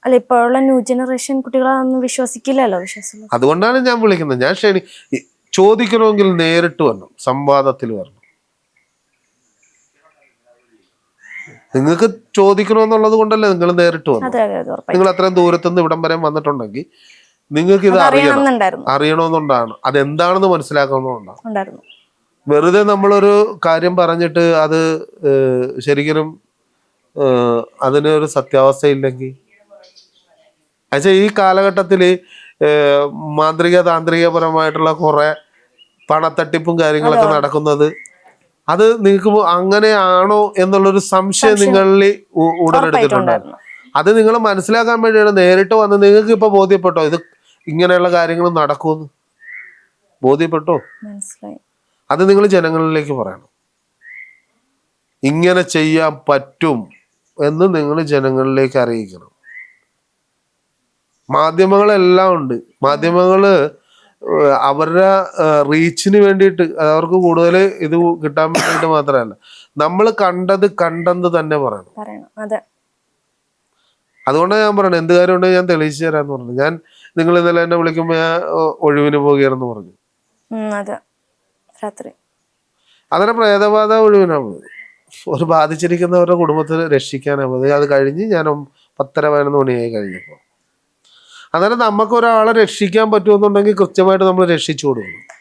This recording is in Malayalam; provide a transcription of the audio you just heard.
അല്ല ഇപ്പോഴുള്ള ന്യൂ ജനറേഷൻ കുട്ടികളൊന്നും വിശ്വസിക്കില്ലല്ലോ. അതുകൊണ്ടാണ് ഞാൻ വിളിക്കുന്നത്. ഞാൻ ചോദിക്കണമെങ്കിൽ നേരിട്ട് വരണം, സംവാദത്തിൽ വരണം. നിങ്ങൾക്ക് ചോദിക്കണമെന്നുള്ളത് കൊണ്ടല്ലേ നിങ്ങൾ നേരിട്ട് വന്നു. നിങ്ങൾ അത്രയും ദൂരത്തുനിന്ന് ഇവിടം വരെ വന്നിട്ടുണ്ടെങ്കിൽ നിങ്ങൾക്ക് ഇത് അറിയണമെന്നുണ്ടാണ്, അതെന്താണെന്ന് മനസ്സിലാക്കണമെന്നുണ്ടാണ്. വെറുതെ നമ്മളൊരു കാര്യം പറഞ്ഞിട്ട് അത് ശരിക്കും അതിനൊരു സത്യാവസ്ഥ ഇല്ലെങ്കിൽ, പക്ഷേ ഈ കാലഘട്ടത്തില് താന്ത്രികപരമായിട്ടുള്ള കുറെ പണത്തട്ടിപ്പും കാര്യങ്ങളൊക്കെ നടക്കുന്നത്, അത് നിങ്ങൾക്ക് അങ്ങനെയാണോ എന്നുള്ളൊരു സംശയം നിങ്ങളിൽ ഉടലെടുത്തിട്ടുണ്ടായിരുന്നു. അത് നിങ്ങൾ മനസ്സിലാക്കാൻ വേണ്ടിയാണ് നേരിട്ട് വന്ന്. നിങ്ങൾക്ക് ഇപ്പൊ ബോധ്യപ്പെട്ടോ ഇത് ഇങ്ങനെയുള്ള കാര്യങ്ങൾ നടക്കുമെന്ന്? ബോധ്യപ്പെട്ടോ? അത് നിങ്ങൾ ജനങ്ങളിലേക്ക് പറയണം. ഇങ്ങനെ ചെയ്യാൻ പറ്റും എന്ന് നിങ്ങൾ ജനങ്ങളിലേക്ക് അറിയിക്കണം. മാധ്യമങ്ങളെല്ലാം ഉണ്ട്. മാധ്യമങ്ങള് അവരുടെ റീച്ചിന് വേണ്ടിയിട്ട്, അവർക്ക് കൂടുതൽ ഇത് കിട്ടാൻ വേണ്ടിയിട്ട് മാത്രമല്ല, നമ്മൾ കണ്ടെന്ന് തന്നെ പറയണം. അതുകൊണ്ടാണ് ഞാൻ പറയണത്, എന്ത് കാര്യം ഉണ്ടെങ്കിൽ ഞാൻ തെളിയിച്ചു തരാന്ന് പറഞ്ഞു. ഞാൻ നിങ്ങൾ ഇന്നലെ എന്നെ വിളിക്കുമ്പോ ഞാൻ ഒഴിവിന് പോകുകയാണെന്ന് പറഞ്ഞു. അതിനെ പ്രേതബാധ ഒഴിവിനാണ് ഒരു ബാധിച്ചിരിക്കുന്നവരുടെ കുടുംബത്തിന് രക്ഷിക്കാനാണ് മതി. അത് കഴിഞ്ഞ് ഞാൻ 10:11 മണിയായി കഴിഞ്ഞപ്പോൾ. അന്നേരം നമുക്ക് ഒരാളെ രക്ഷിക്കാൻ പറ്റുമെന്നുണ്ടെങ്കിൽ കൃത്യമായിട്ട് നമ്മൾ രക്ഷിച്ചു കൊടുക്കണം.